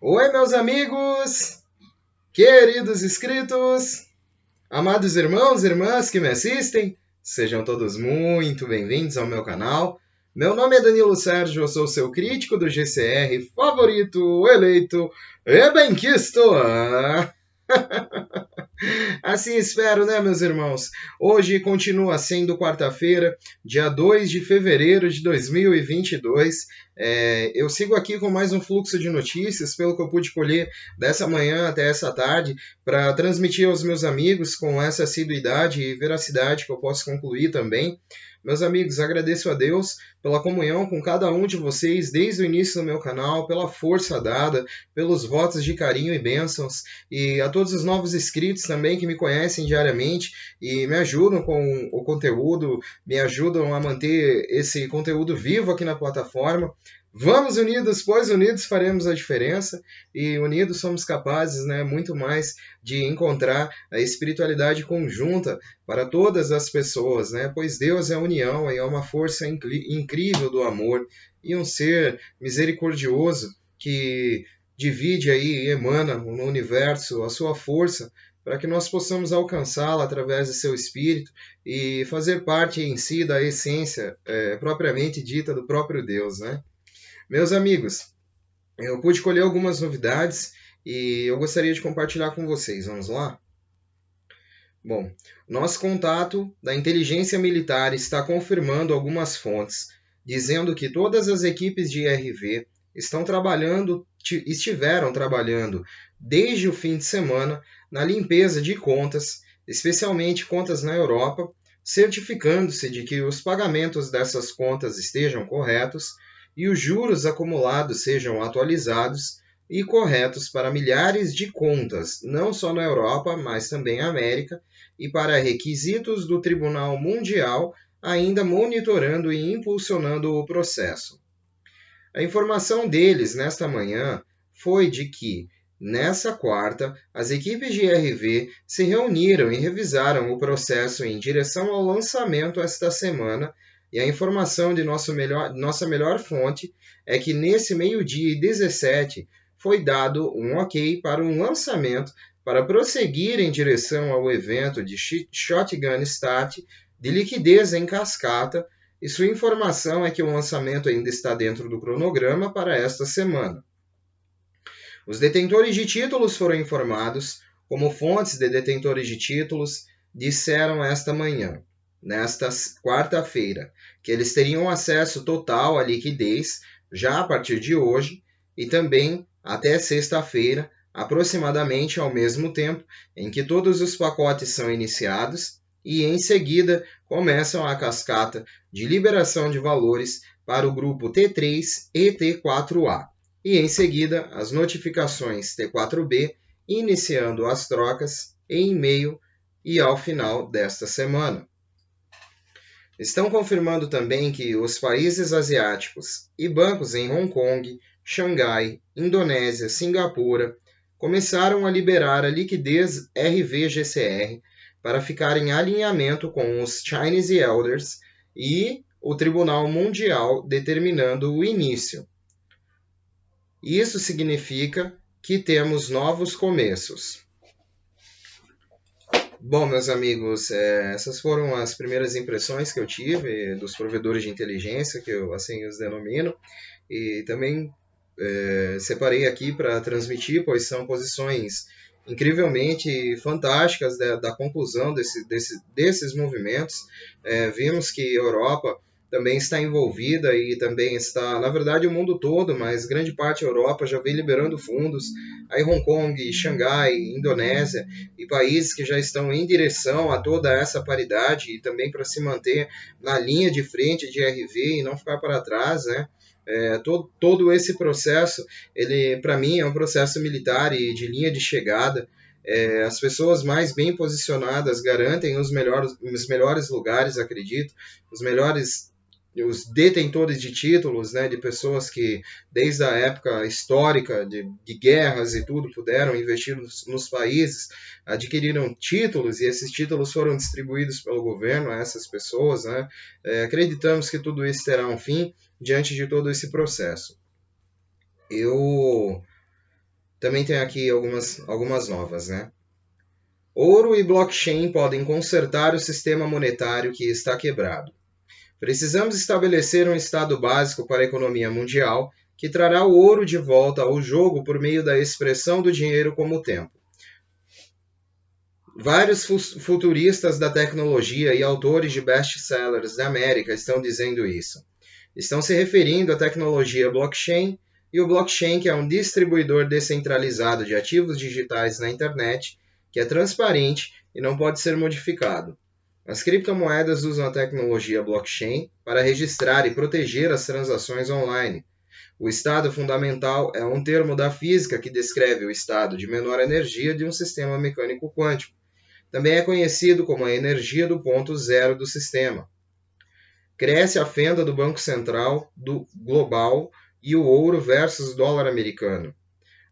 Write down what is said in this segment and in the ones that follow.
Oi, meus amigos, queridos inscritos, amados irmãos e irmãs que me assistem, sejam todos muito bem-vindos ao meu canal. Meu nome é Danilo Sérgio, eu sou seu crítico do GCR favorito, eleito e benquisto. Assim espero, né, meus irmãos? Hoje continua sendo quarta-feira, dia 2 de fevereiro de 2022. Eu sigo aqui com mais um fluxo de notícias, pelo que eu pude colher dessa manhã até essa tarde, para transmitir aos meus amigos com essa assiduidade e veracidade que eu posso concluir também. Meus amigos, agradeço a Deus pela comunhão com cada um de vocês desde o início do meu canal, pela força dada, pelos votos de carinho e bênçãos, e a todos os novos inscritos também que me conhecem diariamente e me ajudam com o conteúdo, me ajudam a manter esse conteúdo vivo aqui na plataforma. Vamos unidos, pois unidos faremos a diferença e unidos somos capazes, né, muito mais de encontrar a espiritualidade conjunta para todas as pessoas, né, pois Deus é a união e é uma força incrível do amor e um ser misericordioso que divide aí e emana no universo a sua força para que nós possamos alcançá-la através de seu espírito e fazer parte em si da essência propriamente dita do próprio Deus, né? Meus amigos, eu pude colher algumas novidades e eu gostaria de compartilhar com vocês. Vamos lá? Bom, nosso contato da inteligência militar está confirmando algumas fontes, dizendo que todas as equipes de IRV estiveram trabalhando desde o fim de semana na limpeza de contas, especialmente contas na Europa, certificando-se de que os pagamentos dessas contas estejam corretos e os juros acumulados sejam atualizados e corretos para milhares de contas, não só na Europa, mas também na América, e para requisitos do Tribunal Mundial, ainda monitorando e impulsionando o processo. A informação deles nesta manhã foi de que, nessa quarta, as equipes de IRV se reuniram e revisaram o processo em direção ao lançamento esta semana, e a informação de nossa melhor fonte é que nesse meio-dia e 17 foi dado um ok para um lançamento para prosseguir em direção ao evento de Shotgun Start de liquidez em cascata, e sua informação é que o lançamento ainda está dentro do cronograma para esta semana. Os detentores de títulos foram informados, como fontes de detentores de títulos disseram esta manhã, nesta quarta-feira, que eles teriam acesso total à liquidez já a partir de hoje e também até sexta-feira, aproximadamente ao mesmo tempo em que todos os pacotes são iniciados e em seguida começam a cascata de liberação de valores para o grupo T3 e T4A. E em seguida as notificações T4B, iniciando as trocas em meio e ao final desta semana. Estão confirmando também que os países asiáticos e bancos em Hong Kong, Xangai, Indonésia, Singapura começaram a liberar a liquidez RVGCR para ficar em alinhamento com os Chinese Elders e o Tribunal Mundial determinando o início. Isso significa que temos novos começos. Bom, meus amigos, essas foram as primeiras impressões que eu tive dos provedores de inteligência, que eu assim os denomino, e também separei aqui para transmitir, pois são posições incrivelmente fantásticas da conclusão desses movimentos. Vimos que a Europa também está envolvida e também está, na verdade, o mundo todo, mas grande parte da Europa já vem liberando fundos. Aí Hong Kong, Xangai, Indonésia e países que já estão em direção a toda essa paridade e também para se manter na linha de frente de RV e não ficar para trás, né? Todo esse processo, ele para mim é um processo militar e de linha de chegada. As pessoas mais bem posicionadas garantem os melhores lugares, acredito, os detentores de títulos, né, de pessoas que desde a época histórica de guerras e tudo puderam investir nos países, adquiriram títulos e esses títulos foram distribuídos pelo governo a essas pessoas, né? Acreditamos que tudo isso terá um fim diante de todo esse processo. Eu Também tem aqui algumas novas, né? Ouro e blockchain podem consertar o sistema monetário que está quebrado. Precisamos estabelecer um estado básico para a economia mundial que trará o ouro de volta ao jogo por meio da expressão do dinheiro como tempo. Vários futuristas da tecnologia e autores de best-sellers da América estão dizendo isso. Estão se referindo à tecnologia blockchain, e o blockchain, que é um distribuidor descentralizado de ativos digitais na internet, que é transparente e não pode ser modificado. As criptomoedas usam a tecnologia blockchain para registrar e proteger as transações online. O estado fundamental é um termo da física que descreve o estado de menor energia de um sistema mecânico quântico. Também é conhecido como a energia do ponto zero do sistema. Cresce a fenda do Banco Central do global e o ouro versus dólar americano.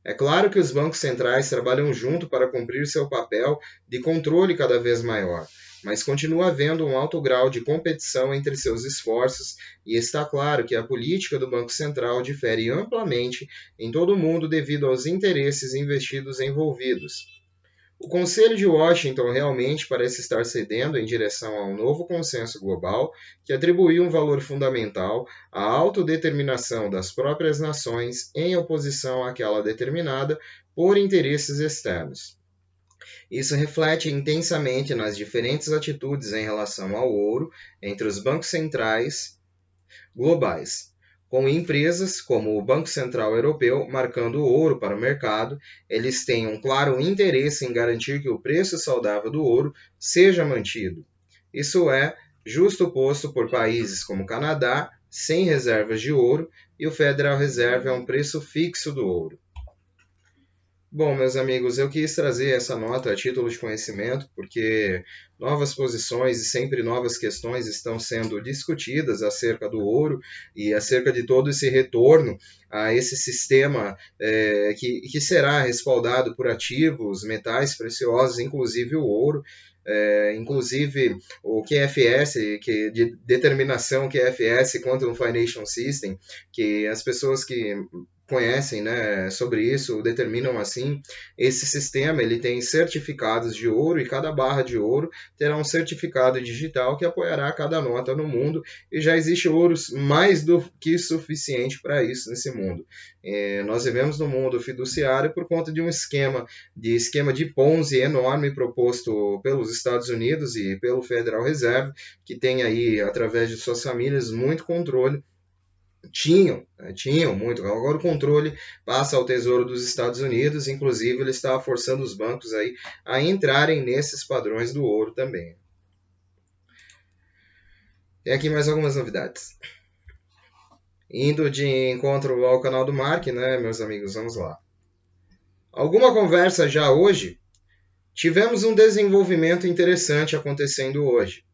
É claro que os bancos centrais trabalham junto para cumprir seu papel de controle cada vez maior, mas continua havendo um alto grau de competição entre seus esforços e está claro que a política do Banco Central difere amplamente em todo o mundo devido aos interesses investidos envolvidos. O Conselho de Washington realmente parece estar cedendo em direção a um novo consenso global que atribuiu um valor fundamental à autodeterminação das próprias nações em oposição àquela determinada por interesses externos. Isso reflete intensamente nas diferentes atitudes em relação ao ouro entre os bancos centrais globais, com empresas como o Banco Central Europeu marcando o ouro para o mercado. Eles têm um claro interesse em garantir que o preço saudável do ouro seja mantido. Isso é justo posto por países como o Canadá, sem reservas de ouro, e o Federal Reserve é um preço fixo do ouro. Bom, meus amigos, eu quis trazer essa nota a título de conhecimento, porque novas posições e sempre novas questões estão sendo discutidas acerca do ouro e acerca de todo esse retorno a esse sistema que será respaldado por ativos, metais preciosos, inclusive o ouro. Inclusive o QFS, que de determinação QFS, Quantum Financial System, que as pessoas que conhecem, né, sobre isso determinam assim: esse sistema ele tem certificados de ouro e cada barra de ouro terá um certificado digital que apoiará cada nota no mundo, e já existe ouro mais do que suficiente para isso nesse mundo. Nós vivemos no mundo fiduciário por conta de um esquema de Ponzi enorme proposto pelos Estados Unidos e pelo Federal Reserve, que tem aí, através de suas famílias, muito controle. Tinham muito. Agora o controle passa ao Tesouro dos Estados Unidos, inclusive ele está forçando os bancos aí a entrarem nesses padrões do ouro também. Tem aqui mais algumas novidades. Indo de encontro ao canal do Mark, né, meus amigos, vamos lá. Alguma conversa já hoje? Tivemos um desenvolvimento interessante acontecendo hoje.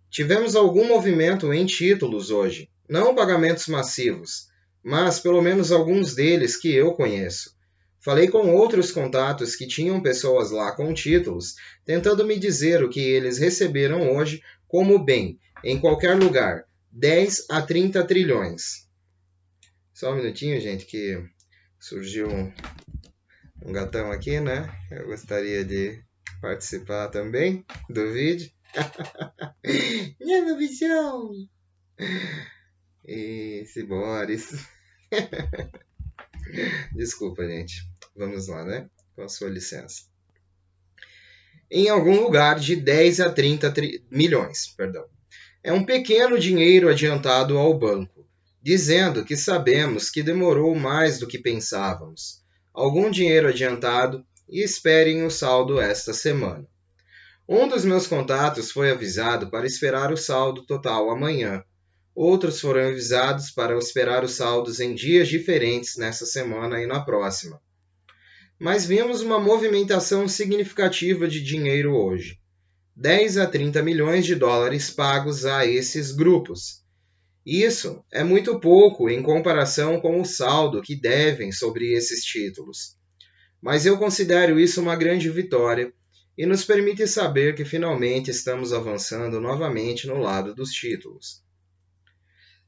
Tivemos algum movimento em títulos hoje. Não pagamentos massivos, mas pelo menos alguns deles que eu conheço. Falei com outros contatos que tinham pessoas lá com títulos, tentando me dizer o que eles receberam hoje como bem, em qualquer lugar, 10 a 30 trilhões. Só um minutinho, gente, que surgiu um gatão aqui, né? Eu gostaria de participar também do vídeo. Né, meu bichão? Esse Boris. Desculpa, gente. Vamos lá, né? Com a sua licença. Em algum lugar de 10 a 30 milhões, perdão. É um pequeno dinheiro adiantado ao banco, dizendo que sabemos que demorou mais do que pensávamos. Algum dinheiro adiantado e esperem o saldo esta semana. Um dos meus contatos foi avisado para esperar o saldo total amanhã. Outros foram avisados para esperar os saldos em dias diferentes nessa semana e na próxima. Mas vimos uma movimentação significativa de dinheiro hoje. 10 a 30 milhões de dólares pagos a esses grupos. Isso é muito pouco em comparação com o saldo que devem sobre esses títulos. Mas eu considero isso uma grande vitória e nos permite saber que finalmente estamos avançando novamente no lado dos títulos.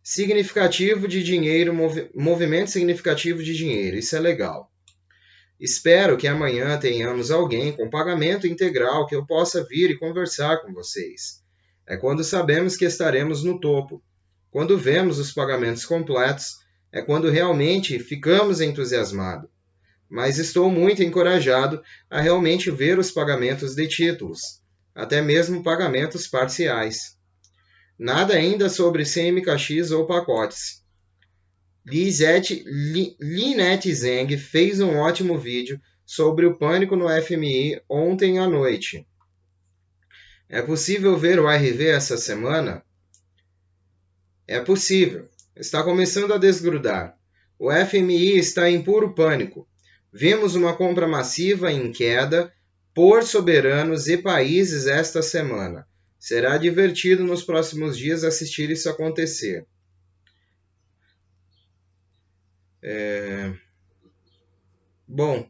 Significativo de dinheiro, movimento significativo de dinheiro, isso é legal. Espero que amanhã tenhamos alguém com pagamento integral que eu possa vir e conversar com vocês. É quando sabemos que estaremos no topo. Quando vemos os pagamentos completos, é quando realmente ficamos entusiasmados. Mas estou muito encorajado a realmente ver os pagamentos de títulos, até mesmo pagamentos parciais. Nada ainda sobre CMKX ou pacotes. Linette Zeng fez um ótimo vídeo sobre o pânico no FMI ontem à noite. É possível ver o RV essa semana? É possível. Está começando a desgrudar. O FMI está em puro pânico. Vimos uma compra massiva em queda por soberanos e países esta semana. Será divertido nos próximos dias assistir isso acontecer. Bom,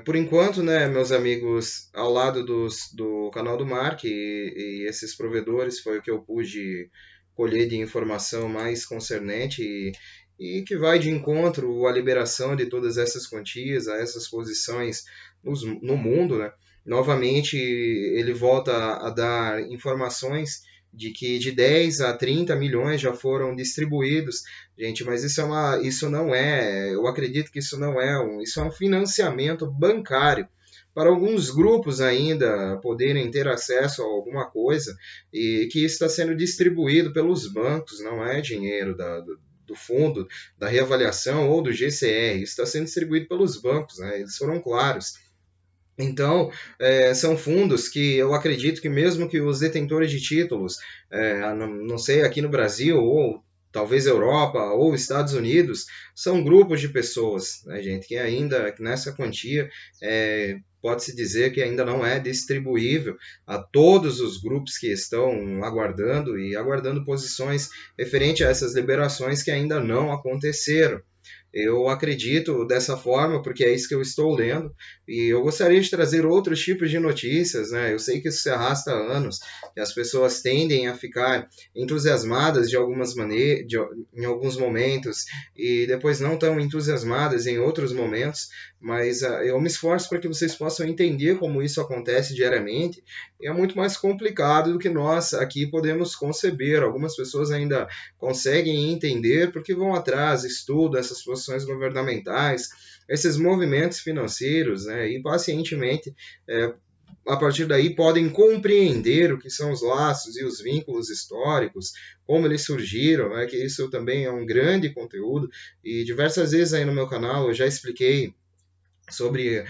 por enquanto, né, meus amigos, ao lado do canal do Mark e esses provedores foi o que eu pude colher de informação mais concernente e que vai de encontro à liberação de todas essas quantias, a essas posições no mundo, né? Novamente, ele volta a dar informações de que de 10 a 30 milhões já foram distribuídos. Gente, mas isso não é, eu acredito que isso é um financiamento bancário para alguns grupos ainda poderem ter acesso a alguma coisa e que está sendo distribuído pelos bancos, não é dinheiro do fundo da reavaliação ou do GCR, está sendo distribuído pelos bancos, né? Eles foram claros. Então, são fundos que eu acredito que mesmo que os detentores de títulos, não sei, aqui no Brasil, ou talvez Europa, ou Estados Unidos, são grupos de pessoas, né, gente, que ainda, nessa quantia, pode-se dizer que ainda não é distribuível a todos os grupos que estão aguardando posições referente a essas liberações que ainda não aconteceram. Eu acredito dessa forma, porque é isso que eu estou lendo, e eu gostaria de trazer outros tipos de notícias, né? Eu sei que isso se arrasta há anos, que as pessoas tendem a ficar entusiasmadas em alguns momentos, e depois não tão entusiasmadas em outros momentos, mas eu me esforço para que vocês possam entender como isso acontece diariamente, e é muito mais complicado do que nós aqui podemos conceber. Algumas pessoas ainda conseguem entender porque vão atrás, estudam essas posições governamentais, esses movimentos financeiros, né, e pacientemente, a partir daí, podem compreender o que são os laços e os vínculos históricos, como eles surgiram, né, que isso também é um grande conteúdo, e diversas vezes aí no meu canal eu já expliquei sobre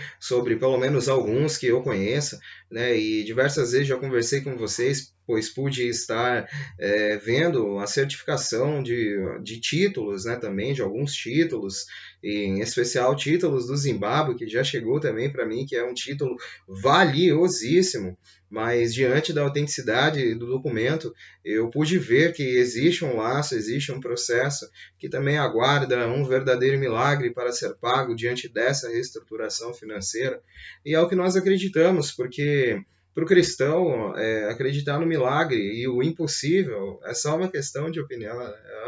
pelo menos alguns que eu conheça, né? E diversas vezes já conversei com vocês, pois pude estar vendo a certificação de títulos, né? Também de alguns títulos, em especial títulos do Zimbábue, que já chegou também para mim, que é um título valiosíssimo, mas diante da autenticidade do documento, eu pude ver que existe um laço, existe um processo que também aguarda um verdadeiro milagre para ser pago diante dessa reestruturação financeira. E é o que nós acreditamos, porque para o cristão, acreditar no milagre e o impossível é só uma questão de opinião.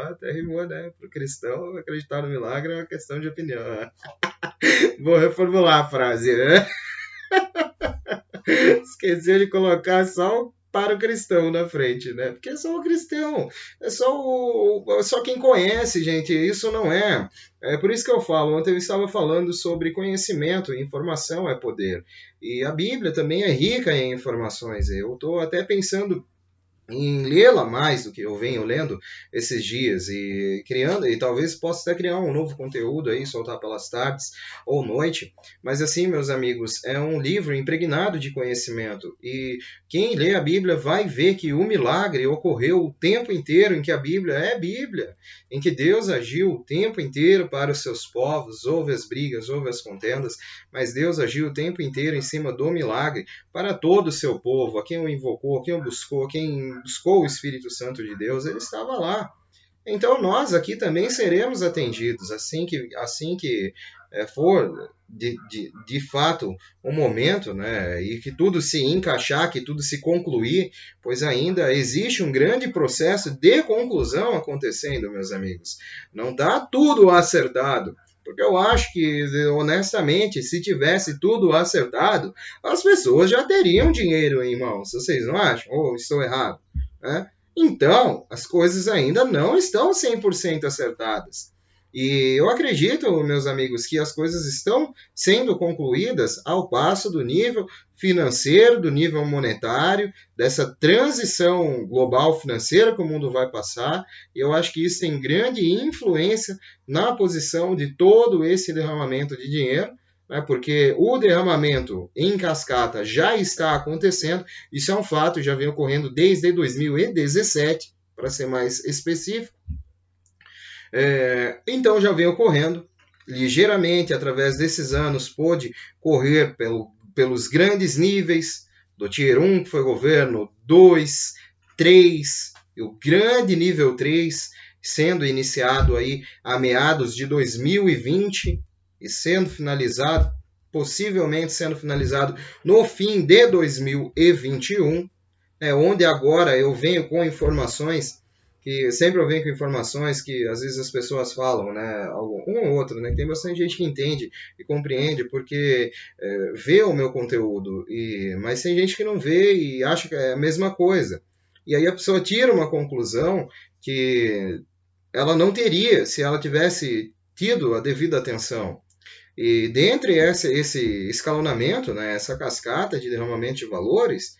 Até rimou, né? Para o cristão, acreditar no milagre é uma questão de opinião. Vou reformular a frase, né? Esqueceu de colocar só para o cristão na frente, né? Porque é só o cristão, é só quem conhece, gente. Isso não é. É por isso que eu falo. Ontem eu estava falando sobre conhecimento, informação é poder. E a Bíblia também é rica em informações. Eu estou até pensando em lê-la mais do que eu venho lendo esses dias e criando, e talvez possa até criar um novo conteúdo aí, soltar pelas tardes ou noite, mas assim, meus amigos, é um livro impregnado de conhecimento, e quem lê a Bíblia vai ver que o milagre ocorreu o tempo inteiro em que a Bíblia é Bíblia, em que Deus agiu o tempo inteiro para os seus povos, houve as brigas, houve as contendas, mas Deus agiu o tempo inteiro em cima do milagre para todo o seu povo, a quem o invocou, a quem o buscou, quem buscou o Espírito Santo de Deus, ele estava lá. Então nós aqui também seremos atendidos assim que for de fato um momento, né, e que tudo se encaixar, que tudo se concluir, pois ainda existe um grande processo de conclusão acontecendo, meus amigos. Não está tudo acertado. Porque eu acho que, honestamente, se tivesse tudo acertado, as pessoas já teriam dinheiro em mãos. Vocês não acham? Ou estou errado? Né? Então, as coisas ainda não estão 100% acertadas. E eu acredito, meus amigos, que as coisas estão sendo concluídas ao passo do nível financeiro, do nível monetário, dessa transição global financeira que o mundo vai passar. E eu acho que isso tem grande influência na posição de todo esse derramamento de dinheiro, né, porque o derramamento em cascata já está acontecendo, isso é um fato, já vem ocorrendo desde 2017, para ser mais específico. Então já vem ocorrendo ligeiramente, através desses anos, pôde correr pelos grandes níveis do Tier 1, que foi governo 2, 3, e o grande nível 3, sendo iniciado aí a meados de 2020 e sendo finalizado, possivelmente sendo finalizado no fim de 2021, onde agora eu venho com informações que sempre eu venho com informações que às vezes as pessoas falam, né, um ou outro, né, tem bastante gente que entende e compreende porque vê o meu conteúdo, mas tem gente que não vê e acha que é a mesma coisa. E aí a pessoa tira uma conclusão que ela não teria se ela tivesse tido a devida atenção. E dentre esse escalonamento, né, essa cascata de derramamento de valores,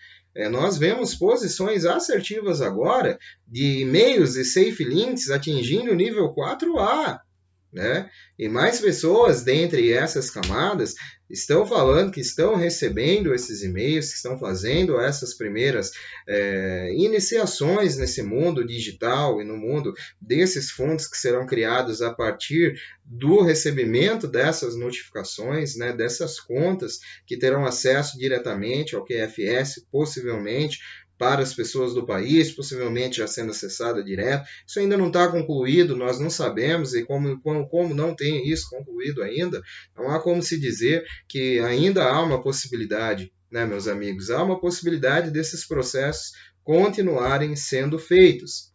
nós vemos posições assertivas agora de e-mails e safe links atingindo o nível 4A. Né? E mais pessoas dentre essas camadas estão falando que estão recebendo esses e-mails, que estão fazendo essas primeiras iniciações nesse mundo digital e no mundo desses fundos que serão criados a partir do recebimento dessas notificações, né, dessas contas que terão acesso diretamente ao QFS, possivelmente, para as pessoas do país, possivelmente já sendo acessada direto. Isso ainda não está concluído, nós não sabemos, e como não tem isso concluído ainda, não há como se dizer que ainda há uma possibilidade, né, meus amigos? Há uma possibilidade desses processos continuarem sendo feitos.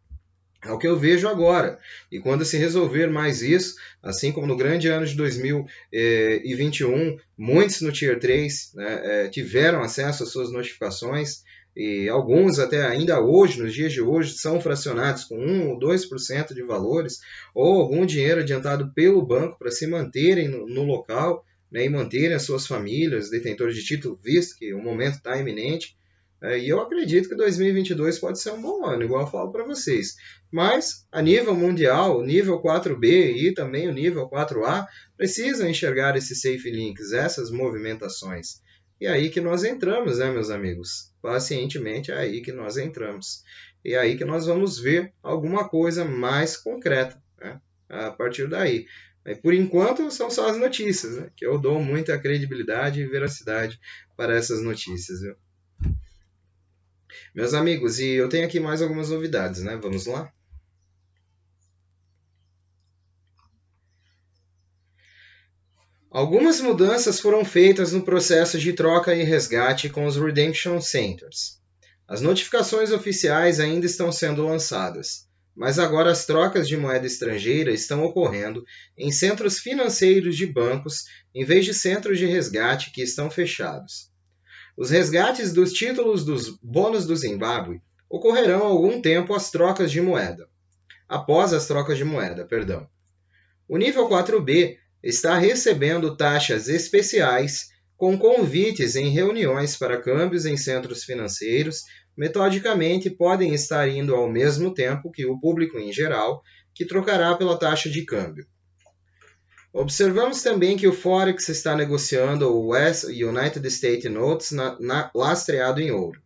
É o que eu vejo agora. E quando se resolver mais isso, assim como no grande ano de 2021, muitos no Tier 3 né, tiveram acesso às suas notificações, e alguns até ainda hoje, nos dias de hoje, são fracionados com 1 ou 2% de valores, ou algum dinheiro adiantado pelo banco para se manterem no local, né, e manterem as suas famílias, detentores de título, visto que o momento está iminente. E eu acredito que 2022 pode ser um bom ano, igual eu falo para vocês. Mas, a nível mundial, o nível 4B e também o nível 4A precisam enxergar esses safe links, essas movimentações. E é aí que nós entramos, né, meus amigos? Pacientemente é aí que nós entramos. E é aí que nós vamos ver alguma coisa mais concreta, né, a partir daí. Por enquanto, são só as notícias, né, que eu dou muita credibilidade e veracidade para essas notícias. Viu? Meus amigos, e eu tenho aqui mais algumas novidades, né? Vamos lá? Algumas mudanças foram feitas no processo de troca e resgate com os Redemption Centers. As notificações oficiais ainda estão sendo lançadas, mas agora as trocas de moeda estrangeira estão ocorrendo em centros financeiros de bancos em vez de centros de resgate que estão fechados. Os resgates dos títulos dos bônus do Zimbábue ocorrerão algum tempo após as trocas de moeda. O nível 4B está recebendo taxas especiais com convites em reuniões para câmbios em centros financeiros, metodicamente podem estar indo ao mesmo tempo que o público em geral, que trocará pela taxa de câmbio. Observamos também que o Forex está negociando o United States Notes lastreado em ouro.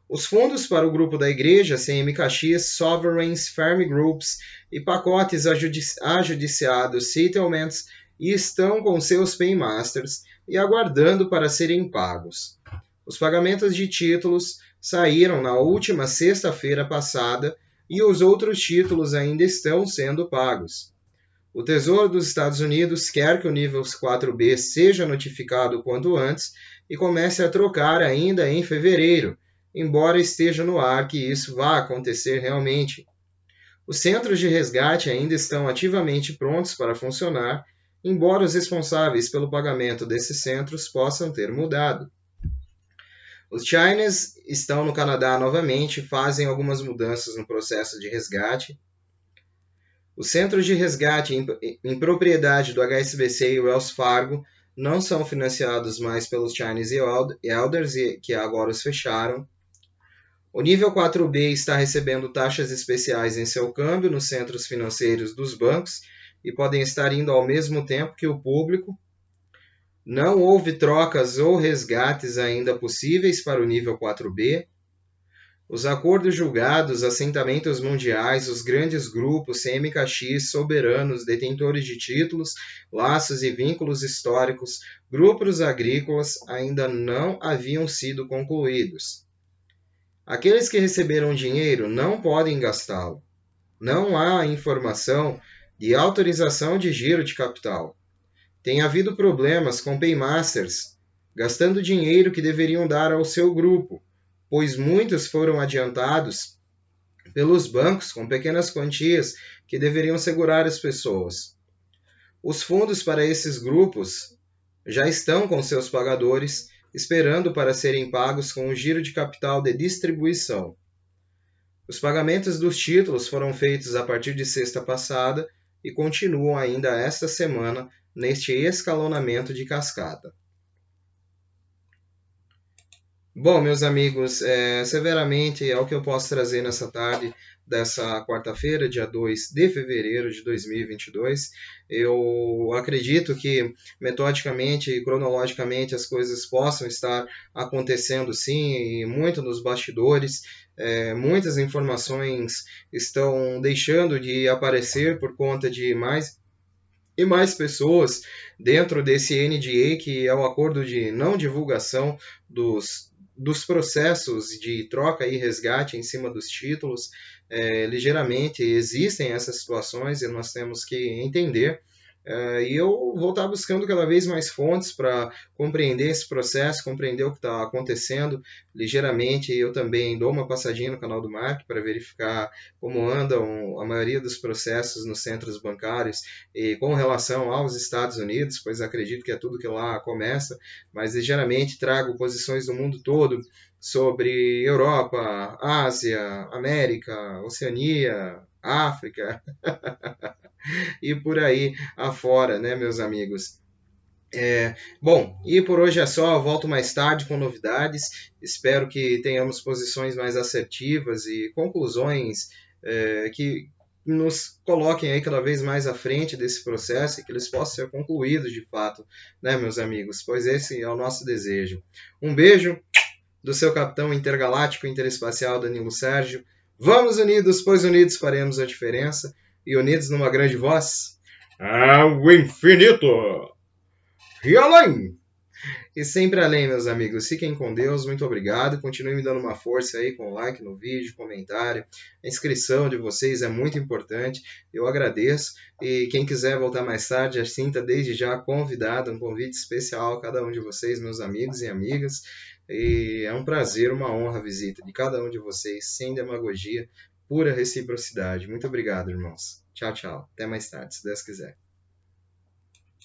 Os fundos para o grupo da igreja, CMKX, Sovereigns, Firm Groups e pacotes ajudiciados settlements estão com seus paymasters e aguardando para serem pagos. Os pagamentos de títulos saíram na última sexta-feira passada e os outros títulos ainda estão sendo pagos. O Tesouro dos Estados Unidos quer que o nível 4B seja notificado o quanto antes e comece a trocar ainda em fevereiro, embora esteja no ar que isso vá acontecer realmente. Os centros de resgate ainda estão ativamente prontos para funcionar embora os responsáveis pelo pagamento desses centros possam ter mudado. Os Chinese estão no Canadá novamente e fazem algumas mudanças no processo de resgate. Os centros de resgate em propriedade do HSBC e Wells Fargo não são financiados mais pelos Chinese Elders, que agora os fecharam. O nível 4B está recebendo taxas especiais em seu câmbio nos centros financeiros dos bancos e podem estar indo ao mesmo tempo que o público. Não houve trocas ou resgates ainda possíveis para o nível 4B. Os acordos julgados, assentamentos mundiais, os grandes grupos, CMKX, soberanos, detentores de títulos, laços e vínculos históricos, grupos agrícolas ainda não haviam sido concluídos. Aqueles que receberam dinheiro não podem gastá-lo. Não há informação de autorização de giro de capital. Tem havido problemas com paymasters, gastando dinheiro que deveriam dar ao seu grupo, pois muitos foram adiantados pelos bancos com pequenas quantias que deveriam segurar as pessoas. Os fundos para esses grupos já estão com seus pagadores, esperando para serem pagos com o giro de capital de distribuição. Os pagamentos dos títulos foram feitos a partir de sexta passada e continuam ainda esta semana neste escalonamento de cascata. Bom, meus amigos, severamente é o que eu posso trazer nessa tarde dessa quarta-feira, dia 2 de fevereiro de 2022. Eu acredito que metodicamente e cronologicamente as coisas possam estar acontecendo sim, e muito nos bastidores. Muitas informações estão deixando de aparecer por conta de mais e mais pessoas dentro desse NDA, que é o acordo de não divulgação dos processos de troca e resgate em cima dos títulos. Ligeiramente existem essas situações e nós temos que entender. E eu vou estar buscando cada vez mais fontes para compreender esse processo, compreender o que está acontecendo ligeiramente. Eu também dou uma passadinha no canal do Mark para verificar como andam a maioria dos processos nos centros bancários e com relação aos Estados Unidos, pois acredito que é tudo que lá começa, mas ligeiramente trago posições do mundo todo sobre Europa, Ásia, América, Oceania, África e por aí afora, né, meus amigos? Bom, e por hoje é só, eu volto mais tarde com novidades, espero que tenhamos posições mais assertivas e conclusões que nos coloquem aí cada vez mais à frente desse processo e que eles possam ser concluídos de fato, né, meus amigos? Pois esse é o nosso desejo. Um beijo do seu capitão intergaláctico interespacial Danilo Sérgio. Vamos unidos, pois unidos faremos a diferença. E unidos numa grande voz, ao infinito e além! E sempre além, meus amigos. Fiquem com Deus, muito obrigado. Continuem me dando uma força aí com like no vídeo, comentário. A inscrição de vocês é muito importante, eu agradeço. E quem quiser voltar mais tarde, já sinta desde já convidado, um convite especial a cada um de vocês, meus amigos e amigas. E é um prazer, uma honra a visita de cada um de vocês, sem demagogia, pura reciprocidade. Muito obrigado, irmãos. Tchau, tchau. Até mais tarde, se Deus quiser.